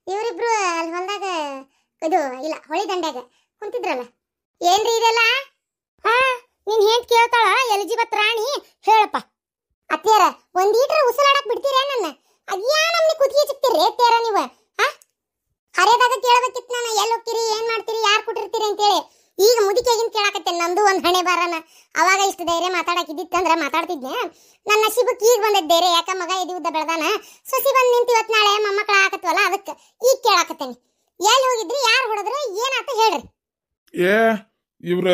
ಇವರಿಬ್ರು ಅಲ್ಲಿ ಹೊಲದಾಗ ಇದು ಇಲ್ಲ ಹೊಳಿ ದಂಡ್ಯಾಗ ಕುಂತಿದ್ರಲ್ಲ. ಏನ್ರಿ ಇದೆಲ್ಲ? ಹಾ, ನೀನ್ ಹೇಂಟ್ ಕೇಳ್ತಾಳ ಎಲಿಜಿಬತ್ ರಾಣಿ, ಹೇಳಪ್ಪ. ಅತ್ತೇರ ಒಂದೀಟ್ರ ಉಸಿರಾಡಕ್ ಬಿಡ್ತೀರ ನನ್ನ? ಅದ್ಯಾ ನಮ್ನಿ ಕುತ್ತಿಗೆ ಚಿಕ್ತಿರಿ ತೇರ ನೀವು? ಹರಿಯದಾಗ ಕೇಳಬೇಕಿತ್ತು ನಾನು, ಎಲ್ಲಿ ಹೋಗ್ತೀರಿ, ಏನ್ ಮಾಡ್ತೀರಿ, ಯಾರು ಕೊಟ್ಟಿರ್ತೀರಿ ಅಂತೇಳಿ. ಈಗ ಮುದಿಕೆಗಿಂತ ಕೇಳಾಕತ್ತೇನೆ, ನಮ್ದು ಒಂದ್ ಹಣೆ ಬಾರನ. ಅವಾಗ ಇಷ್ಟು ಧೈರ್ಯ ಮಾತಾಡಕಿದ್ದಿತ್ತಂದ್ರ ಮಾತಾಡ್ತಿದ್ನೆ. ನನ್ನ ನಸೀಬಕ್ಕೆ ಈಗ ಬಂದದ್ ಧೈರ್ಯ, ಯಾಕ ಮಗ ಎದಿ ಉದ್ದ ಬೆಳೆದಾನ, ಸೊಸಿ ಬಂದ್ ನಿಂತ ಇವತ್ ನಾಳೆ ಮೊಮ್ಮಕ್ಕಳ ಆಕತ್ವಲ್ಲ, ಅದಕ್ಕೆ ಈಗ ಕೇಳಾಕತ್ತೇನೆ. ಎಲ್ಲಿ ಹೋಗಿದ್ರಿ, ಯಾರು ಹೊಡೆದ್ರು, ಏನಾತ ಹೇಳ್ರಿ. ಏ ಇವ್ರ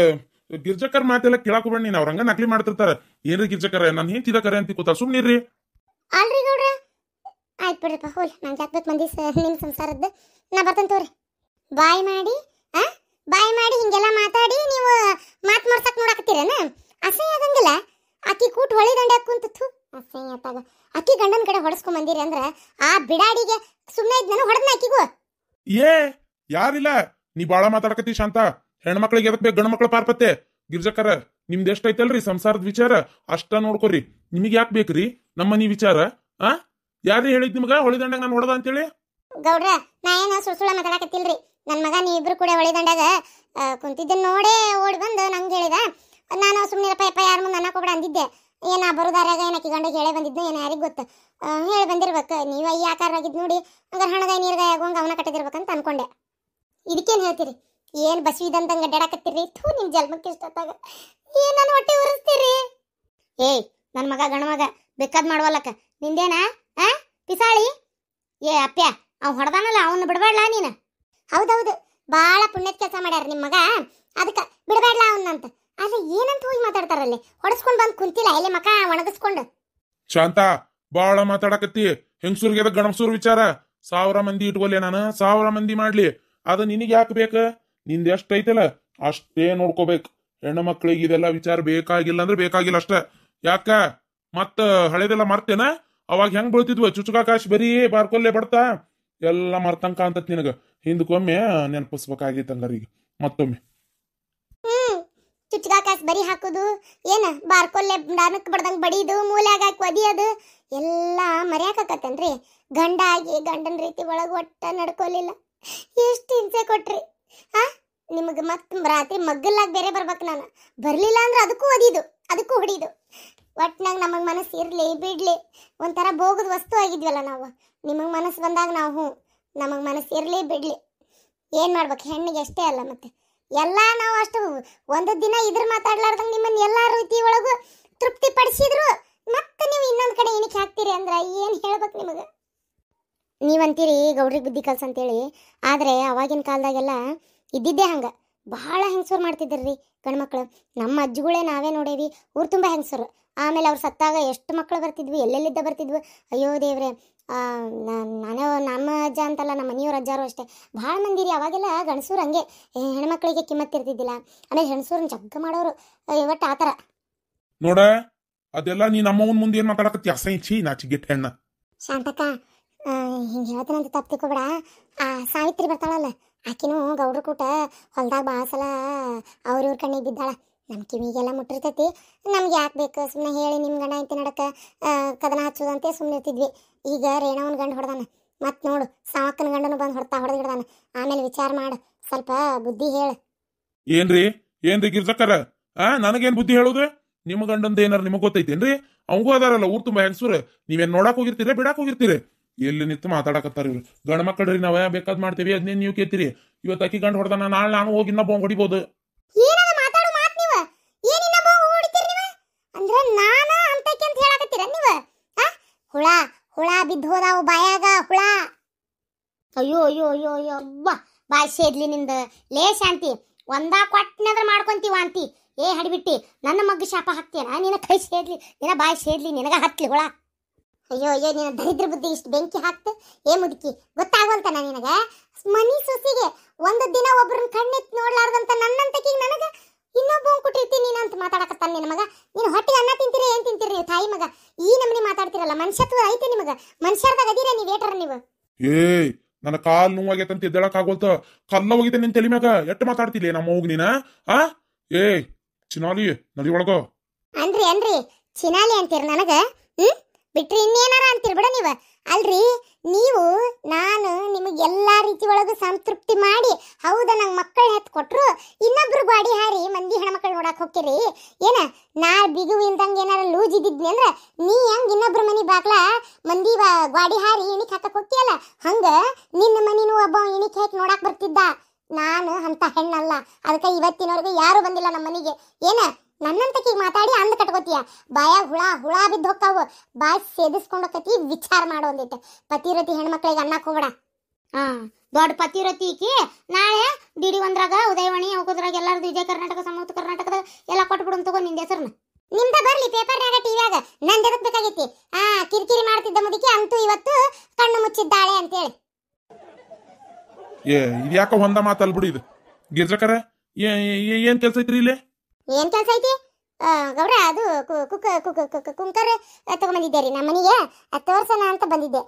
ಗಿರ್ಜಕರ್ ಮಾತೆಲ್ಲ ಕೇಳಾಕ ಬೇಡ, ನೀನ್ ಅವ್ರಂಗ ನಕಲಿ ಮಾಡ್ತಿರ್ತಾರ. ಏನ್ರಿ ಗಿರ್ಜಕರ ನಾನು ಹೆಂಚಿದ ಕರೆ ಅಂತ ಕೂತಾರ, ಸುಮ್ನಿರ್ರಿ. ಅಲ್ರಿ ಗೌಡ್ರ, ಆಯ್ತು ಬಿಡ್ರಪ್ಪ, ಹೋಲ್ ನಂಗೆ ಹಾಕ್ಬೇಕು ಮಂದಿ ನಿಮ್ ಸಂಸಾರದ್ದು. ನಾ ಬರ್ತೇನೆ ತೋರಿ. ಬಾಯ್ ಮಾಡಿ ಬಾಯ್ ಮಾಡಿ ಹಿಂಗೆಲ್ಲ ಮಾತಾಡಿ ನೀವು ಮಾತು ಮಾಡ್ಸಕ್ ನೋಡಾಕತ್ತೀರೇನ? ಅಸಹ್ಯ ಆಗಂಗಿಲ್ಲ. ಅಕ್ಕಿ ಕೂಟ್ ಹೊಳಿ ದಂಡೆ ಕುಂತು ಅಸಹ್ಯ ಆತಾಗ. ಅಕ್ಕಿ ಗಂಡನ ಕಡೆ ಹೊಡಸ್ಕೊಂಡ್ ಬಂದಿರಿ ಅಂದ್ರ ಆ ಬಿಡಾಡಿಗೆ ಸುಮ್ಮನೆ ಇದ್ನ ಹೊಡೆದ್ನ ಅಕ್ಕಿಗೂ. ಏ ಯಾರಿಲ್ಲ, ನೀ ಬಾಳ ಮಾತಾಡಕತ್ತಿ ಶಾಂತ. ಹೆಣ್ಮಕ್ಳಿಗೆ ಎದಕ್ ಬೇಕು, ಗಂಡ ಮಕ್ಳ ಪಾರ್ಪತ್ತೆ. ಗಿರ್ಜಕರ ನಿಮ್ದು ಎಷ್ಟ ಐತಲ್ರಿ ಸಂಸಾರದ ವಿಚಾರ, ಅಷ್ಟ ನೋಡ್ಕೊರಿ. ನಿಮಗೆ ಯಾಕೆ ಬೇಕ್ರಿ ನಮ್ಮನಿ ವಿಚಾರ? ಯಾರೇ ಹೇಳಿದ್ ನಿಮ್ಗ ಹೊಳಿ ದಂಡಾಗ ನಾನು ಹೊಡೆದ ಅಂತೇಳಿ? ಗೌಡ್ರ, ನಾ ಏನು ಸುಳ್ಳ ಮಾತಾಡಕತ್ತಿಲ್ರಿ. ನನ್ನ ಮಗ ನೀವಿಬ್ರು ಕೂಡ ಹೊಳಿ ದಂಡಾಗ ಕುಂತಿದ್ದನ್ನ ನೋಡೇ ಓಡಿ ಬಂದು ನಂಗೆ ಹೇಳಿದ. ನಾನು ಸುಮ್ಮನಿರಪ್ಪ ಯಾರ ಮುಂದೆ ಅನ್ನಕ್ಕೆ ಹೋಗ್ಬೇಡ ಅಂದಿದ್ದೆ. ಏನ ಬರೋದಾರಾಗ ಏನಕ್ಕೆ ಗಂಡಗೆ ಹೇಳೇ ಬಂದಿದ್ದು, ಏನು ಯಾರಿಗೆ ಗೊತ್ತು, ಹೇಳಿ ಬಂದಿರ್ಬೇಕು. ನೀವು ಈ ಆಕಾರವಾಗಿದ್ದು ನೋಡಿ ಹಂಗಾರೆ ಹಣಗಾಯಿ ನೀರ್ಗಾಯಿ ಆಗುವಂಗೆ ಅವನ ಕಟ್ಟಿದಿರ್ಬೇಕಂತ ಅನ್ಕೊಂಡೆ. ಇದಕ್ಕೇನು ಹೇಳ್ತೀರಿ? ಏನು ಬಸವಿದಂದಂಗೆ ಅಡ್ಡಾಡಕತ್ತೀರಿ? ಥೂ, ನಿಮ್ಮ ಜನ್ಮಕ್ಕೆ ಇಷ್ಟೊತ್ತಾಗ ಏನು ನನ್ನ ಹೊಟ್ಟೆ ಉರಿಸ್ತೀರಿ? ಏಯ್ ನನ್ನ ಮಗ ಗಂಡ ಮಗ ಬೇಕಾದ್ ಮಾಡುವಲ್ಲಕ್ಕ ನಿಂದೇನಾ ಪಿಸಾಳಿ? ಏ ಅಪ್ಪ್ಯ, ಅವ್ ಹೊಡೆದಾನಲ್ಲ ಅವನ್ನ ಬಿಡಬೇಡ್ಲ ನೀನು. ಹೌದೌದು, ಭಾಳ ಪುಣ್ಯದ ಕೆಲಸ ಮಾಡ್ಯಾರ ನಿಮ್ಮ ಮಗ, ಅದಕ್ಕೆ ಬಿಡಬೇಡ್ಲ ಅವನ್ನಂತ. ಆದ್ರೆ ಏನಂತ ಹೋಗಿ ಮಾತಾಡ್ತಾರಲ್ಲಿ, ಹೊಡಸ್ಕೊಂಡ್ ಬಂದು ಕುಂತಿಲ್ಲ ಎಲ್ಲಿ ಮಕ ಒಣಗಿಸ್ಕೊಂಡು. ಶಾಂತ ಬಾಳ ಮಾತಾಡಕತ್ತಿ. ಹೆಂಗಸೂರ್ಗೆ ಗಣಸೂರ್ ವಿಚಾರ 1000 ಮಂದಿ ಇಟ್ಕೊಲ್ಲೆ ನಾನು, 1000 ಮಂದಿ ಮಾಡ್ಲಿ, ಅದು ನಿನಗೆ ಯಾಕೆ ಬೇಕ? ನಿಂದ ಎಷ್ಟ ಐತಲ್ಲ ಅಷ್ಟೇ ನೋಡ್ಕೋಬೇಕು. ಹೆಣ್ಣು ಮಕ್ಳಿಗೆ ಇದೆಲ್ಲ ವಿಚಾರ ಬೇಕಾಗಿಲ್ಲ ಅಂದ್ರೆ ಬೇಕಾಗಿಲ್ಲ ಅಷ್ಟ. ಯಾಕ ಮತ್ತ ಹಳೇದೆಲ್ಲ ಮರ್ತೇನ? ಅವಾಗ ಹೆಂಗ್ ಬೀಳ್ತಿದ್ವ ಚುಚುಕಾಕಾಶ್ ಬರೀ ಬಾರ್ಕೊಲ್ಲೆ ಬಡ್ತಾ ಎಲ್ಲ ಮರ್ತಂಕ ಅಂತತ್ ನಿನಗ. ಹಿಂದಕ್ಕೊಮ್ಮೆ ನೆನಪಿಸ್ಬೇಕಾಗಿತ್ತಂಗಾರ ಈಗ ಮತ್ತೊಮ್ಮೆ. ಚುಚುಕಾಕಾಶ್ ಬರಿ ಹಾಕುದು, ಏನ ಬಾರ್ಕೊಲ್ಲೆ ಡಾನಕ್ ಬಡ್ದಂಗ್ ಬಡಿದು, ಮೂಲ್ಯಾಗ ಹಾಕಿ ಒದಿಯೋದು ಎಲ್ಲ ಮರ್ಯಾಕತ್ತೇನ್ರಿ? ಗಂಡ ಆಗಿ ಗಂಡನ ರೀತಿ ಒಳಗೆ ಒಟ್ಟ ನಡ್ಕೊಲಿಲ್ಲ. ಎಷ್ಟು ಹಿಂಸೆ ಕೊಟ್ರಿ. ನಿಮಗೆ ಮತ್ತೆ ರಾತ್ರಿ ಮಗ್ಗಲ್ಲಾಗ ಬೇರೆ ಬರ್ಬೇಕು ನಾನು. ಬರ್ಲಿಲ್ಲ ಅಂದ್ರೆ ಅದಕ್ಕೂ ಒದಿದು, ಅದಕ್ಕೂ ಹೊಡಿದು. ಒಟ್ನಾಗ ನಮಗೆ ಮನಸ್ಸು ಇರ್ಲಿ ಬಿಡ್ಲಿ, ಒಂಥರ ಭೋಗದ ವಸ್ತು ಆಗಿದ್ವಲ್ಲ ನಾವು. ನಿಮಗೆ ಮನಸ್ಸು ಬಂದಾಗ ನಾವು ನಮಗೆ ಮನಸ್ಸು ಇರ್ಲಿ ಬಿಡ್ಲಿ, ಏನು ಮಾಡ್ಬೇಕು? ಹೆಣ್ಣಿಗೆ ಅಷ್ಟೇ ಅಲ್ಲ, ಮತ್ತೆ ಎಲ್ಲ ನಾವು ಅಷ್ಟು ಒಂದು ದಿನ ಇದ್ರ ಮಾತಾಡ್ಲಾರ್ದಂಗೆ ನಿಮ್ಮನ್ನು ಎಲ್ಲ ರೀತಿ ಒಳಗೂ ತೃಪ್ತಿ ಪಡಿಸಿದ್ರು ಮತ್ತೆ ನೀವು ಇನ್ನೊಂದು ಕಡೆ ಏನಕ್ಕೆ ಹಾಕ್ತೀರಿ ಅಂದ್ರೆ ಏನು ಹೇಳ್ಬೇಕು ನಿಮಗೆ? ನೀವಂತೀರಿ ಗೌಡ್ರಿಗೆ ಬುದ್ಧಿ ಕಲ್ಸ ಅಂತೇಳಿ, ಆದರೆ ಅವಾಗಿನ ಕಾಲದಾಗೆಲ್ಲ ಇದ್ದಿದ್ದೇ ಹಂಗೆ. ಭಾಳ ಹೆಂಗಸೂರು ಮಾಡ್ತಿದ್ರಿ ಗಂಡ್ಮಕ್ಳು. ನಮ್ಮ ಅಜ್ಜಿಗಳೇ ನಾವೇ ನೋಡೇವಿ, ಊರು ತುಂಬ ಹೆಂಗಸರು. ಆಮೇಲೆ ಅವ್ರು ಸತ್ತಾಗ ಎಷ್ಟು ಮಕ್ಕಳು ಬರ್ತಿದ್ವಿ, ಎಲ್ಲೆಲ್ಲಿದ್ದ ಬರ್ತಿದ್ವು. ಅಯ್ಯೋ ದೇವ್ರೆ, ನಮ್ಮ ಅಜ್ಜ ಅಂತಲ್ಲ, ನಮ್ಮ ಮನೆಯವ್ರ ಅಜ್ಜಾರು ಅಷ್ಟೇ ಭಾಳ ಮಂದಿ ರೀ. ಅವಾಗೆಲ್ಲ ಗಣಸೂರು ಹಂಗೆ ಹೆಣ್ಮಕ್ಳಿಗೆ ಕಿಮ್ಮತ್ತಿರ್ತಿದ್ದಿಲ್ಲ. ಆಮೇಲೆ ಹೆಣ್ಸೂರನ್ನ ಜಗ್ಗ ಮಾಡೋರು. ಒಟ್ಟು ಆ ಥರ ನೋಡ, ಅದೆಲ್ಲ ನೀ ನಮ್ಮವನ್ ಮುಂದೆ ಏನ್ ಮಾತಾಡಕತ್ತಿ? ಅಸೈಚಿ ನಾಚಿಗೆಟ್ ಹೆಣ್ಣ. ಶಾಂತಕ್ಕ, ಹಿಂಗೆ ಹೇಳ್ತಾನಂತ ತಪ್ಪು ತಿಳ್ಕೊಬೇಡ. ಸಾವಿತ್ರಿ ಬರ್ತಾಳಲ್ಲ, ಆಕಿನೂ ಗೌಡ್ರ ಕೂಟ ಹೊಲ್ದಾಗ ಭಾಳ ಸಲ ಅವ್ರಿವ್ರ ಕಣ್ಣಿಗೆ ಬಿದ್ದಾಳ. ನಮ್ಮ ಕಿವಿಗೆಲ್ಲ ಮುಟ್ಟಿರ್ತೈತಿ. ನಮ್ಗೆ ಯಾಕೆ ಬೇಕು ಸುಮ್ಮನೆ ಹೇಳಿ ನಿಮ್ಮ ಗಂಡ ಇಂತಿ ನಡಕ್ಕೆ ಕದನ ಹಚ್ಚೋದಂತೆ ಸುಮ್ಮನೆ ಇರ್ತಿದ್ವಿ. ಈಗ ರೇಣವನ ಗಂಡು ಹೊಡೆದಾನ, ಮತ್ತು ನೋಡು ಸಾವಕ್ಕನ ಗಂಡನು ಬಂದು ಹೊಡೆದು ಹಿಡ್ದಾನ. ಆಮೇಲೆ ವಿಚಾರ ಮಾಡು, ಸ್ವಲ್ಪ ಬುದ್ಧಿ ಹೇಳು. ಏನ್ರಿ ಗಿರ್ಜಕ್ಕರ, ನನಗೇನ್ ಬುದ್ಧಿ ಹೇಳುದು? ನಿಮ್ಮ ಗಂಡಂದ ಏನಾರ ನಿಮಗ್ ಗೊತ್ತೈತೇನ್ರಿ? ಅವಂಗೂ ಅದಾರಲ್ಲ ಊರ್ ತುಂಬ ಹೆಂಗಸೂರು. ನೀವೇನ್ ನೋಡಕ್ ಹೋಗಿರ್ತೀರಿ, ಬಿಡಾಕ್ ಹೋಗಿರ್ತೀರಿ? ಎಲ್ಲಿ ನಿಂತು ಮಾತಾಡಕತ್ತಾರ ಇವ್ರು. ಗಂಡ ಮಕ್ಕಳ್ರಿ ನಾವ ಬೇಕಾದ್ ಮಾಡ್ತೇವಿ, ಅದನ್ನೇ ನೀವು ಕೇಳ್ತೀರಿ. ಇವತ್ತು ಅಕ್ಕಿ ಗಂಡು ಹೊಡೆದಾನ, ನಾಳೆ ನಾನು ಹೋಗಿ ಇನ್ನೊಬ್ಬ ಹೊಡಿಬೋದು. ಹುಳ ಬಿದ್ದು ಹೋದಾವು ಬಾಯಾಗ ಹುಳ. ಅಯ್ಯೋ ಅಯ್ಯೋ ಅಯ್ಯೋ ಅಯ್ಯೋ ಅಬ್ಬ, ಬಾಯ್ ಸೇದ್ಲಿ ನಿಂದ. ಲೇ ಶಾಂತಿ, ಒಂದಾ ಕೊಟ್ಟನಾದ್ರ ಮಾಡ್ಕೊಂತೀವ ಅಂತಿ. ಏ ಹಡಿಬಿಟ್ಟಿ, ನನ್ನ ಮಗ್ಗ ಶಾಪ ಹಾಕ್ತೀನ? ನಿನ್ನ ಕೈ ಸೇದ್ಲಿ, ನಿನ್ನ ಬಾಯಿ ಸೇದ್ಲಿ, ನಿನಗ ಹತ್ಲಿ ಹುಳ. ಅಯ್ಯೋ ಅಯ್ಯೋ, ನಿನ್ನ ದರಿದ್ರ ಬುದ್ಧಿ ಇಷ್ಟು ಬೆಂಕಿ ಹಾಕ್ತ. ಏ ಮುದುಕಿ, ಗೊತ್ತಾಗುವಂತನ ನಿನಗ? ಮನಿ ಸೊಸಿಗೆ ಒಂದು ದಿನ ಒಬ್ರನ್ನ ಕಣ್ಣೆತ್ ನೋಡ್ಲಾರ್ದಂತ ನನ್ನಂತಕೀಗ ನನಗ ಇನ್ನೊಬ್ಬ ಕೊಟ್ಟಿರ್ತೀನಿ ನೀನಂತ ಮಾತಾಡಕತ್ತಾನ ನಿನ್ನ ಮಗ. ನೀನು ಹೊಟ್ಟಿಗೆ ಅನ್ನ ತಿಂತೀರಿ, ಏನ್ ತಿಂತೀರಿ ನೀವು ತಾಯಿ ಮಗ? ಈ ನಮ್ಮನಿ ಮಾತಾಡ್ತಿರಲ್ಲ, ಮನುಷ್ಯತ್ವ ಐತೆ ನಿಮಗ? ಮನುಷ್ಯರ್ದಾಗ ಅದೀರ ನೀವು ಏಟರ ನೀವು? ಏಯ್, ನನ್ನ ಕಾಲ್ ನೋವಾಗೈತಂತ ಎದ್ದೇಳಕ್ ಆಗೋಲ್ತ, ಕಲ್ಲ ಹೋಗಿತ ನಿನ್ ತಲೆ ಮ್ಯಾಗ. ಎಟ್ಟು ಮಾತಾಡ್ತಿಲ್ಲ ನಮ್ಮ ಹೋಗ್ ನೀನ? ಏಯ್ ಚಿನಾಲಿ, ನದಿ ಒಳಗೋ. ಅನ್ರಿ ಚಿನಾಲಿ ಅಂತೀರಿ ನನಗ? ಬಿಟ್ರಿ ಇನ್ನೇನಾರ ಅಂತೀರಿ ಬಿಡ ನೀವ. ಅಲ್ರಿ, ನೀವು ನಾನು ಎಲ್ಲಾ ರೀತಿ ಒಳಗೂ ಸಂತೃಪ್ತಿ ಮಾಡಿ ಹೌದ ನಂಗೆ ಮಕ್ಕಳನ್ನ ಎತ್ತು ಕೊಟ್ರು ಇನ್ನೊಬ್ರು ಗಾಡಿ ಹಾರಿ ಮಂದಿ ಹೆಣ್ಮಕ್ಳು ನೋಡಕ್ ಹೋಗ್ತೀರಿ ಏನ ನಾ ಬಿಗು ಇಲ್ದಂಗೆ ಏನಾರ ಲೂಜ್ ಇದ್ದಿದ್ನಿ ಅಂದ್ರ ನೀ ಹೆಂಗ್ ಇನ್ನೊಬ್ರ ಮನಿ ಬಾಗ್ಲ ಮಂದಿ ಗಾಡಿ ಹಾರಿ ಇಣಿಕ್ ಹಾಕಕ್ ಹೋಗ್ತೀಯಲ್ಲ ಹಂಗ ನಿನ್ನ ಮನಿನೂ ಒಬ್ಬ ಇಣಿಕ್ ಹಾಕಿ ನೋಡಕ್ ಬರ್ತಿದ್ದ. ನಾನು ಅಂತ ಹೆಣ್ಣಲ್ಲ, ಅದಕ್ಕೆ ಇವತ್ತಿನವರೆಗೂ ಯಾರು ಬಂದಿಲ್ಲ ನಮ್ಮ ಮನೆಗೆ. ಏನ ನನ್ನಂತಕೀಗ ಮಾತಾಡಿ ಅಂದ್ ಕಟ್ಕೋತೀಯ, ಬಾಯಾಗ ಹುಳ ಬಿದ್ದು ಹೋಗ್ತಾವು, ಬಾಯ್ ಸೇದಿಸ್ಕೊಂಡೋಕತಿ. ವಿಚಾರ ಮಾಡೋ ಒಂದಿಟ್ಟು ಪತಿರತಿ ಹೆಣ್ಮಕ್ಳಿಗೆ ಅನ್ನಕ್ ಹೋಗ್ಬೇಡ. ದೊಡ್ಡ ಪತಿರತಿ ಈಕಿ ನಾಳೆ ಡಿಡಿ ಒಂದ್ರಾಗ ಉದಯವಾಣಿ ಹೋಗೋದ್ರಾಗ ಎಲ್ಲಾರ್ದು ವಿಜಯ ಕರ್ನಾಟಕ ಸಮೃದ್ಧ ಕರ್ನಾಟಕದ ಎಲ್ಲ ಕೊಟ್ಬಿಡು ತಗೋ ನಿಂದ ಹೆಸರನ್ನ. ನಿಮ್ದ ಬರ್ಲಿ ಪೇಪರ್ನಾಗ ಟಿವಿಯಾಗ, ನಂದು ಎದಕ್ ಬೇಕಾಗೈತಿ? ಕಿರಿಕಿರಿ ಮಾಡ್ತಿದ್ದ ಮುದುಕಿ ಅಂತೂ ಇವತ್ತು ಕಣ್ಣು ಮುಚ್ಚಿದ್ದಾಳೆ ಅಂತೇಳಿ. ಇದು ಯಾಕ ಹೊಂದ ಮಾತಲ್ ಬಿಡಿ. ಇದು ಗಿರ್ಜಕರ ಏನ್ ಕೆಲ್ಸ ಐತ್ರಿ ಇಲ್ಲಿ? ಏನ್ ಕೆಲ್ಸ ಐತಿ ಗೌಡ್ರ? ಅದು ಕುಂಕರ್ ತಗೊಂಬಂದಿದ್ದೆ ರೀ ನಮ್ಮ ಮನೆಗೆ, ತೋರ್ಸೋಣ ಅಂತ ಬಂದಿದ್ದೆ.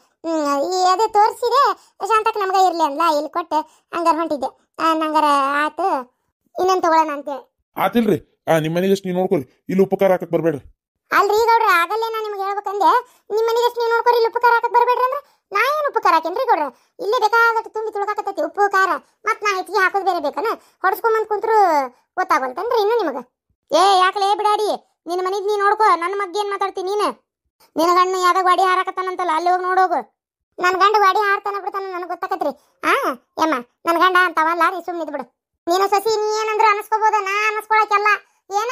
ಅದೇ ತೋರಿಸಿದೆ, ಶಾಂತಕ್ ನಮ್ಗ ಇರ್ಲಿ ಅಂದ್ಲ, ಇಲ್ಲಿ ಕೊಟ್ಟೆ ಹಂಗಾರ ಹೊಂಟಿದ್ದೆ. ನಂಗಾರ ಆತು ಇನ್ನೊಂದು ತಗೊಳ್ಳೋಣ ಅಂತೇಳಿ. ಆತಿಲ್ರಿ, ನಿಮ್ಮ ಮನೆಗಷ್ಟು ನೀವು ನೋಡ್ಕೊರಿ, ಇಲ್ಲಿ ಉಪಕಾರ ಹಾಕಕ್ ಬರ್ಬೇಡ್ರಿ. ಅಲ್ರಿ ಗೌಡ್ರ, ಆಗಲ್ಲೇ ನಾ ನಿಮ್ಗೆ ಹೇಳ್ಬೇಕಂದೆ, ನಿಮ್ಮ ಮನೆಗಷ್ಟು ನೀವು ನೋಡ್ಕೊರಿ, ಇಲ್ಲಿ ಉಪಕಾರ ಹಾಕಕ್ ಬರ್ಬೇಡ್ರಿ ಅಂದ್ರೆ ನಾ ಏನು ಉಪಕಾರ ಹಾಕೇನ್ರಿ ಗೌಡ್ರ? ಇಲ್ಲೇ ಬೇಕಾದಷ್ಟು ತುಂಬಿ ತುಳ್ಕಾಕತ್ತೈತಿ ಉಪ್ಪು ಖಾರ, ಮತ್ ನಾ ಹೆಚ್ಚಿಗೆ ಹಾಕೋದು ಬೇರೆ ಬೇಕನ? ಹೊಡ್ಸ್ಕೊಂಬಂದ್ ಕುಂತ್ರು ಗೊತ್ತಾಗಲ್ತಂದ್ರಿ ಇನ್ನು ನಿಮಗ? ಯಾಕಲೇ ಬಿಡಾಡಿ, ನಿನ್ನ ಮನೆಗ್ ನೀ ನೋಡ್ಕೋ, ನನ್ನ ಮಗ್ಗೆ ಏನ್ ಮಾತಾಡ್ತೀನಿ ನೀನು? ನಿನ್ನ ಗಂಡು ಯಾವ್ದಾಗ ಗಾಡಿ ಹಾರಾಕತ್ತಾನಂತಲ್ಲ, ಅಲ್ಲಿ ಹೋಗಿ ನೋಡೋಗು. ನನ್ನ ಗಂಡು ಗಾಡಿ ಹಾರ್ತಾನ ಬಿಡ್ತಾನ ನನಗೆ ಗೊತ್ತಾಕತ್ರಿ. ಯಮ್ಮ ನನ್ನ ಗಂಡ ಅಂತವಲ್ಲ ರೀ, ಸುಮ್ಮನಿದ್ ಬಿಡು. ನೀನು ಸಸಿ ನೀ ಏನಂದ್ರು ಅನಸ್ಕೋಬೋದ, ನಾ ಅನಸ್ಕೊಳಕ್ಕೆಲ್ಲ ಏನ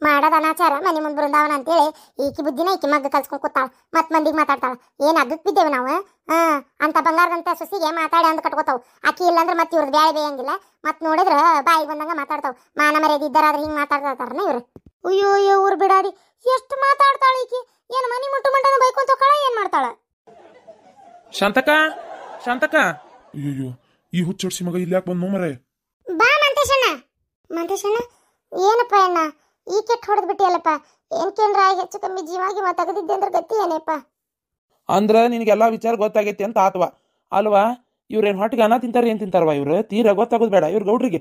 ಮಾಡೋದ ಅನಾಚಾರ. ಮನೆ ಮುಂದೆ ಬೃಂದಾವನ ಅಂತೇಳಿ ಈಕಿ ಬುದ್ಧಿನ ಈಕಿ ಮಗ್ಗ ಕಲ್ಸ್ಕೊಂಡ್ ಕೂತಾಳ, ಮತ್ ಮಂದಿಗೆ ಮಾತಾಡ್ತಾಳ. ಏನ್ ಅದಕ್ ಬಿದ್ದೇವೆ ನಾವು? ಅಂತ ಬಂಗಾರದಂತ ಸೊಸಿಗೆ ಮಾತಾಡಿ ಅಂದ್ ಕಟ್ಕೋತಾವ್. ಆಕಿ ಇಲ್ಲಂದ್ರೆ ಮತ್ತೆ ಇವ್ರದ್ದು ಬ್ಯಾಳೆ ಬೇಯಂಗಿಲ್ಲ, ಮತ್ ನೋಡಿದ್ರ ಬಾಯಿಗೆ ಬಂದಂಗ ಮಾತಾಡ್ತಾವ್. ಮಾನ ಮರ್ಯಾದೆ ಇದ್ದಾರಾದ್ರೆ ಹಿಂಗ್ ಮಾತಾಡ್ತಾರನ ಇವ್ರು? ಅಯ್ಯೋ ಊರ್ ಬಿಡಾಡಿ, ಎಷ್ಟು ಮಾತಾಡ್ತಾಳ ಈಕಿ. ಏನ್ ಮನಿ ಮುಟ್ಟು ಮಂಟನ ಬೈಕೊಂತ ಹೋಗ್ತಾಳ, ಏನ್ ಮಾಡ್ತಾಳ? ಶಾಂತಕ ಶಾಂತಕ, ಅಯ್ಯೋ ಈ ಹುಚ್ಚೊಡ್ಸಿ ಮಗ ಇಲ್ಲಿ ಯಾಕೆ ಬಂದ್ ಮರೆ? ಬಾ ಮಂತೇಶಣ್ಣ. ಮಂತೇಶಣ್ಣ ಏನಪ್ಪ ಅಣ್ಣ ಈ ಕೆಟ್ಟ ಹೊಡೆದ್ ಬಿಟ್ಟಿಯಲ್ಲಪ್ಪ? ಏನ್ಕೇನ್ರ ಹೆಚ್ಚು ಕಮ್ಮಿ ಜೀವಾಗಿ ತೆಗೆದಿದ್ದೆ ಅಂದ್ರೆ ಗತಿ ಏನಪ್ಪ? ಅಂದ್ರ ನಿನಗೆಲ್ಲಾ ವಿಚಾರ ಗೊತ್ತಾಗೈತಿ ಅಂತ ಆತ್ವಾ ಅಲ್ವಾ? ಇವ್ರೇನ್ ಹೊಟ್ಟಿಗೆ ಅನ್ನ ತಿಂತಾರ ಏನ್ ತಿಂತಾರವಾ ಇವ್ರು? ತೀರಾ ಗೊತ್ತಾಗೋದು ಬೇಡ ಇವ್ರ ಗೌಡ್ರಿಗೆ.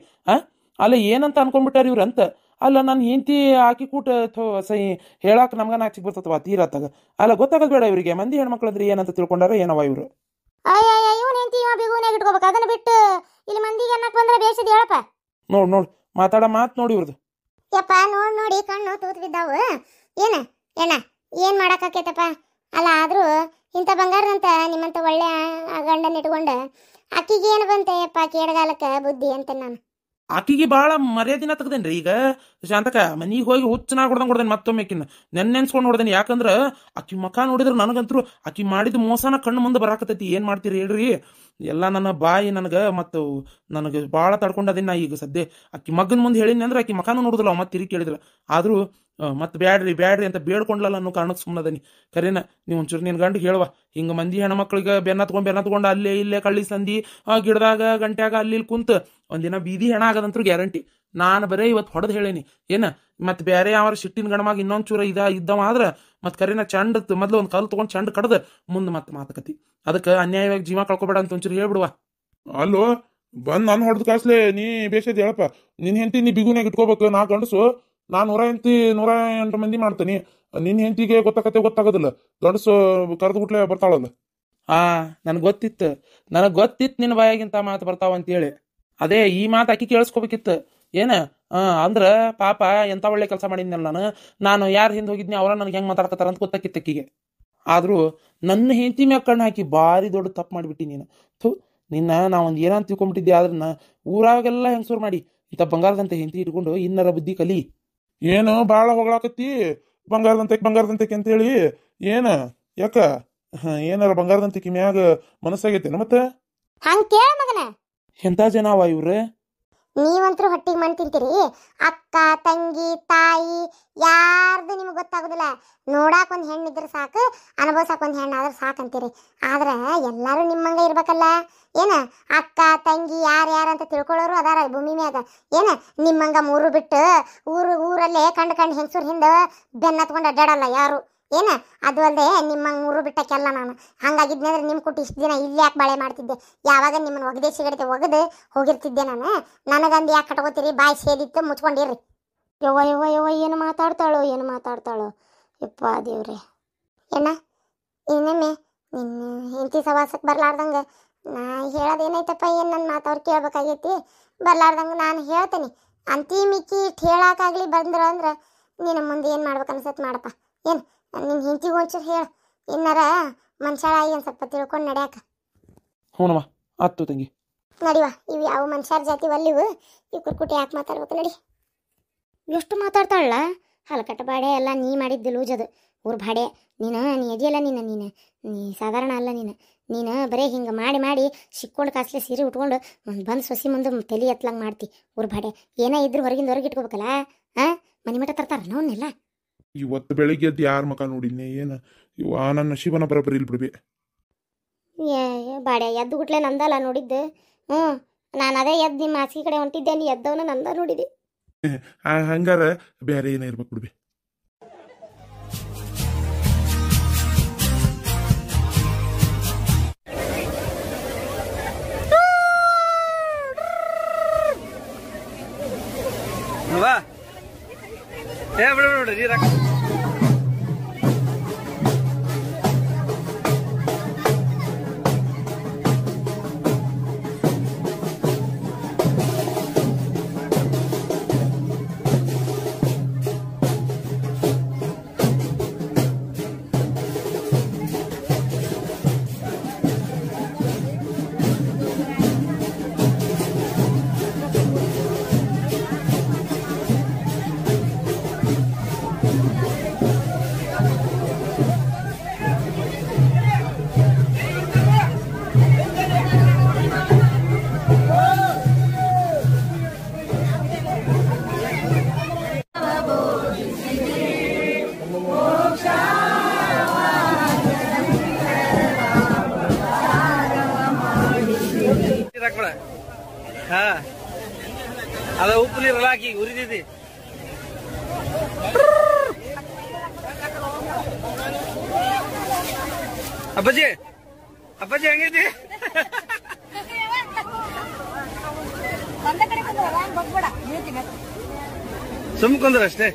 ಅಲ್ಲ ಏನಂತ ಅನ್ಕೊಂಡ್ಬಿಟ್ಟಾರ ಇವ್ರ ಅಂತ. ಅಲ್ಲ ನಾನು ಹೆಂಡತಿ ಹಾಕಿ ಕೂಟ ಸೈ ಹೇಳಾಕ ನಮ್ಗ ನಾಚಿಕ್ ಬರ್ತತ್ವಾ ತೀರತ್ತಾಗ. ಅಲ್ಲ ಗೊತ್ತಾಗೋದು ಬೇಡ ಇವರಿಗೆ. ಮಂದಿ ಹೆಣ್ಮಕ್ಳು ಅಂದ್ರೆ ಏನಂತ ತಿಳ್ಕೊಂಡಾರ ಏನವ ಇವ್ರು? ಅಯ್ಯ ಇವನ್ ಹೆಂಡತಿ ಇವ ಬಿಗುನಾಗ ಇಟ್ಕೋಬೇಕು, ಅದನ್ನ ಬಿಟ್ಟು ಇಲ್ಲಿ ಮಂದಿಗೆ ಅನ್ನಕ್ ಬಂದ್ರೆ ಬೇಸದ ಹೇಳಪ್ಪ. ನೋಡ್ ಮಾತಾಡ ಮಾತ್ ನೋಡಿ ಇವ್ರದ್ದು. ಯಪ್ಪ ನೋಡಿ ಕಣ್ಣು ತೂತ್ ಬಿದ್ದಾವು. ಏನ್ ಮಾಡಕ್ಕಾಕೈತಪ್ಪ? ಅಲ್ಲ ಆದ್ರೂ ಇಂಥ ಬಂಗಾರದಂತ ನಿಮ್ಮಂತ ಒಳ್ಳೆ ಗಂಡನ ಇಟ್ಕೊಂಡ ಅಕ್ಕಿಗೆ ಏನು ಬಂತೆ ಯಪ್ಪ ಕೇಡಗಾಲಕ್ಕ ಬುದ್ಧಿ ಅಂತ ನಾನು. ಆಕಿಗೆ ಬಾಳ ಮರ್ಯಾದಿನ ತೆಗ್ದೇನ್ರಿ ಈಗ ಶಾಂತಕ. ಮನಿಗೆ ಹೋಗಿ ಹುಚ್ಚನಾಗ ಹೊಡ್ದೇನೆ ಮತ್ತೊಮ್ಮೆಕಿನ ನೆನ್ಸ್ಕೊಂಡು ಹೊಡ್ದೇನೆ. ಯಾಕಂದ್ರ ಆಕಿ ಮಖ ನೋಡಿದ್ರೆ ನನಗಂತರೂ ಆಕಿ ಮಾಡಿದ ಮೋಸನ ಕಣ್ಣು ಮುಂದೆ ಬರಾಕತೈತಿ. ಏನ್ ಮಾಡ್ತೀರಿ ಹೇಳ್ರಿ? ಎಲ್ಲ ನನ್ನ ಬಾಯಿ ನನಗೆ ಮತ್ತು ನನಗೆ ಭಾಳ ತಡ್ಕೊಂಡದಿನ. ನಾ ಈಗ ಸದ್ಯ ಆಕಿ ಮಗನ ಮುಂದೆ ಹೇಳಿನಿ ಅಂದ್ರೆ ಆಕಿ ಮಖಾನು ನೋಡುದಿಲ್ಲ, ಮತ್ತೆ ತಿರುಗಿ ಕೇಳಿದ್ರ. ಆದ್ರೂ ಮತ್ತೆ ಬ್ಯಾಡ್ರಿ ಅಂತ ಬೇಡ್ಕೊಂಡ್ಲಲ್ಲ ಅನ್ನೋ ಕಾರಣಕ್ಕೆ ಸುಮ್ಮನದನಿ. ಕರೇನ ನೀವು ಒಂಚೂರು ನಿನ್ ಗಂಡು ಹೇಳುವ, ಹಿಂಗ ಮಂದಿ ಹೆಣ್ಮಕ್ಳಿಗೆ ಬೆನ್ನತ್ಕೊಂಡು ಅಲ್ಲೇ ಇಲ್ಲೇ ಕಳ್ಳಿ ಸಂದಿ ಗಿಡದಾಗ ಗಂಟ್ಯಾಗ ಅಲ್ಲಿ ಕುಂತ ಒಂದಿನ ಬೀದಿ ಹೆಣ ಆಗದಂತ್ರು ಗ್ಯಾರಂಟಿ. ನಾನು ಬರೇ ಇವತ್ತು ಹೊಡೆದ್ ಹೇಳೇನಿ. ಏನ ಮತ್ತೆ ಬೇರೆ ಯಾವ ಸಿಟ್ಟಿನ ಗಣಮಾಗ ಇನ್ನೊಂದ್ ಚೂರ ಇದ್ದವ ಆದ್ರ ಮತ್ ಕರೇನ ಚಂಡ್ ಮೊದ್ಲು ಒಂದ್ ಕಲ್ ತಗೊಂಡ್ ಚಂಡ್ ಕಡ್ದ ಮುಂದ್ ಮತ್ತೆ ಮಾತುಕತಿ. ಅದಕ್ಕೆ ಅನ್ಯಾಯವಾಗಿ ಜೀವ ಕಳ್ಕೊಬೇಡ ಅಂತ ಒಂಚೂರು ಹೇಳ್ಬಿಡುವ. ಅಲ್ಲೋ ಬಂದ್ ನಾನು ಹೊಡೆದ್ ಕಾಸ್ಲೆ ನೀ ಬೇಸದ್ ಹೇಳಪ್ಪ. ನಿನ್ ಹೆಂಡತಿ ನೀ ಬಿಗುನಾಗ ಇಟ್ಕೋಬೇಕು. ನಾ ಗಂಡಸು ನಾನು 108 ಮಂದಿ ಮಾಡ್ತೀನಿ. ನಿನ್ ಹೆಂಡತಿಗೆ ಗೊತ್ತಾಗೋದಿಲ್ಲ. ಗಂಡಸು ಕರೆದು ಬಿಟ್ಲೆ ಬರ್ತಾಳಲ್ಲ. ನನಗ್ ಗೊತ್ತಿತ್ತು ನಿನ್ನ ಬಾಯಾಗಿಂತ ಮಾತು ಬರ್ತಾವ ಅಂತೇಳಿ. ಅದೇ ಈ ಮಾತು ಆಕಿ ಕೇಳಿಸ್ಕೋಬೇಕಿತ್ತು. ಏನ ಅಂದ್ರ ಪಾಪ ಎಂತ ಒಳ್ಳೆ ಕೆಲಸ ಮಾಡಿದ್ನಲ್ಲ ನಾನು ಯಾರು ಹಿಂದೆ ಹೋಗಿದ್ನಿ ಅವ್ರ ನನಗೆ ಹೆಂಗ್ ಮಾತಾಡ್ತಾರ ಅಂತ ಗೊತ್ತಾಕಿತ್ತು ಅಕ್ಕಿಗೆ. ಆದ್ರೂ ನನ್ನ ಹೆಂಡತಿ ಮ್ಯಾಗ ಕಣ್ಣು ಹಾಕಿ ಭಾರಿ ದೊಡ್ಡ ತಪ್ಪು ಮಾಡಿಬಿಟ್ಟಿ ನೀನು. ನಿನ್ನ ನಾವೊಂದು ಏನಂತ ತಿಳ್ಕೊಂಡ್ಬಿಟ್ಟಿದ್ದೆ. ಆದ್ರ ಊರಾಗೆಲ್ಲ ಹೆಂಗಸೂರು ಮಾಡಿ ಇಂಥ ಬಂಗಾರದಂತ ಹೆಂಡತಿ ಇಟ್ಕೊಂಡು ಇನ್ನರ ಬುದ್ಧಿ ಕಲಿ. ಏನು ಬಾಳ ಹೊಗಳಾಕತ್ತಿ ಬಂಗಾರದಂತಕ್ಕೆ ಅಂತೇಳಿ? ಏನ ಯಾಕ ಏನಾರ ಬಂಗಾರದಂತಕಿ ಮ್ಯಾಗ ಮನಸ್ಸಾಗೈತೇನ? ಮತ್ತೆ ಹಂಗ ಕೇಳ ಮಗನ. ಎಂತ ಜನವ ಇವ್ರು? ನೀವಂತರೂ ಹೊಟ್ಟಿಗೆ ಮಣ್ಣು ತಿಂತೀರಿ. ಅಕ್ಕ ತಂಗಿ ತಾಯಿ ಯಾರ್ದು ನಿಮ್ಗೆ ಗೊತ್ತಾಗೋದಿಲ್ಲ. ನೋಡಾಕ್ ಒಂದ್ ಹೆಣ್ಣಿದ್ರೆ ಸಾಕು, ಅನುಭವ್ಸಕ್ ಒಂದ್ ಹೆಣ್ಣಾದ್ರೆ ಸಾಕಂತೀರಿ. ಆದ್ರ ಎಲ್ಲಾರು ನಿಮ್ಮಂಗ ಇರ್ಬೇಕಲ್ಲ. ಏನ ಅಕ್ಕ ತಂಗಿ ಯಾರ್ಯಾರಂತ ತಿಳ್ಕೊಳ್ಳೋರು ಅದಾರ ಭೂಮಿ ಮ್ಯಾಗ. ಏನ ನಿಮ್ಮಂಗ ಮೂರು ಬಿಟ್ಟು ಊರಲ್ಲೇ ಕಂಡು ಹೆಂಗಸೂರ್ ಹಿಂದ ಬೆನ್ನತ್ಕೊಂಡು ಅಡ್ಡಾಡಲ್ಲ ಯಾರು. ಏನ ಅದು ಅಲ್ಲದೆ ನಿಮ್ಮಂಗ ಮೂರು ಬಿಟ್ಟಕ್ಕೆಲ್ಲ ನಾನು ಹಂಗಾಗಿದ್ನೆ ಅಂದ್ರೆ ನಿಮ್ ಕೊಟ್ಟು ಇಷ್ಟು ದಿನ ಇಲ್ಲಿ ಯಾಕೆ ಬಾಳೆ ಮಾಡ್ತಿದ್ದೆ? ಯಾವಾಗ ನಿಮ್ಮನ್ನ ಒಗದೆ ಸಿಗಡಿತೆ ಒಗದು ಹೋಗಿರ್ತಿದ್ದೆ ನಾನು. ನನಗಂದು ಯಾಕೆ ಕಟ್ಕೋತೀರಿ? ಬಾಯಿ ಸೇದಿತ್ತು ಮುಚ್ಕೊಂಡಿರ್ರಿ. ಯವ್ವ ಏನು ಮಾತಾಡ್ತಾಳೋ ಯಪ್ಪ ದೇವ್ರೆ. ಏನ ಇನ್ನೊಮ್ಮೆ ನಿನ್ನ ಹೆಂಡತಿ ಸವಾಸಕ್ಕೆ ಬರ್ಲಾರ್ದಂಗ ನಾ ಹೇಳೋದೇನೈತಪ್ಪ, ಏನು ನನ್ನ ಮಾತು ಅವ್ರು ಕೇಳ್ಬೇಕಾಗೈತಿ. ಬರ್ಲಾರ್ದಂಗೆ ನಾನು ಹೇಳ್ತೀನಿ. ಅಂತಿ ಮಿಕ್ಕಿ ಹೇಳಕ್ಕಾಗ್ಲಿ ಅಂದ್ರೆ ನೀನು ಮುಂದೆ ಏನು ಮಾಡ್ಬೇಕು ಅನ್ಸತ್ ಮಾಡಪ್ಪ. ಏನು ನಿನ್ನ ಹಿಂಚಿಗೆ ಒಂಚೂರು ಹೇಳು, ಇನ್ನಾರ ಮನುಷ್ಯರಾಗಿ ಒಂದು ಸ್ವಲ್ಪ ತಿಳ್ಕೊಂಡು ನಡ್ಯಾಕ. ಹ್ಞೂನಮ್ಮ, ಆತು ತಂಗಿ. ನಡಿವ, ಇವು ಯಾವ ಮನುಷ್ಯರ ಜಾತಿ ಒಲ್ಲಿವು, ಇವು ಕುರ್ಕುಟಿ ಯಾಕೆ ಮಾತಾಡ್ಬೇಕು ನಡಿ. ಎಷ್ಟು ಮಾತಾಡ್ತಾಳಲ್ಲ, ಹಲಕಟ್ಟ ಬಾಡೆ ಎಲ್ಲ ನೀ ಮಾಡಿದ್ದು ಲೂಜದು ಊರು ಬಾಡೆ. ನೀ ಎದಿಯಲ್ಲ, ನೀ ಸಾಧಾರಣ ಅಲ್ಲ. ನೀನು ಬರೀ ಹಿಂಗೆ ಮಾಡಿ ಸಿಕ್ಕೊಂಡು ಕಾಸ್ಲಿ ಸೀರೆ ಉಟ್ಕೊಂಡು ಬಂದು ಸೊಸಿ ಮುಂದೆ ತಲೆ ಎತ್ತಲಂಗೆ ಮಾಡ್ತಿ. ಊರು ಬಾಡೆ ಏನೇ ಇದ್ರು ಹೊರಗೆ ಇಟ್ಕೋಬೇಕಲ್ಲ. ಮನೆ ಮಠ ತರ್ತಾರ ಅವನ್ನೆಲ್ಲ. ಇವತ್ತು ಬೆಳಿಗ್ಗೆ ಎದ್ದು ಯಾರ ಮಕ ನೋಡಿದ್ನೆ ಏನು ಇವ ನನ್ನ ಶಿವನ ಬರಬರಿ ಇಲ್ಲಿ ಬಿಡ್ಬಿ. ಬಾಡೆ ಎದ್ದು ಗುಟ್ಲೆ ನಂದಲ್ಲ ನೋಡಿದ್ದು. ನಾನು ಅದೇ ಎದ್ದು ನಿಮ್ಮ ಹಾಸಿಗೆ ಕಡೆ ಹೊಂಟಿದ್ದೆ, ನೀ ಎದ್ದವನ ನಂದ ನೋಡಿದೆ. ಹಂಗಾರ ಬೇರೆ ಏನೇ ಇರ್ಬೇಕು ಬಿಡ್ಬಿ. ಬಿಡ ನೀರಾಕ ಹಾ ಅದ ಉಪ್ಪು ನೀರಲ್ಲ ಹಾಕಿ ಉರಿದಿದ್ದಿ. ಅಪ್ಪಾಜಿ ಅಪ್ಪಾಜಿ ಹೆಂಗಿದ್ದಿ? ಸುಮ್ ಕುಂದ್ರ ಅಷ್ಟೇ.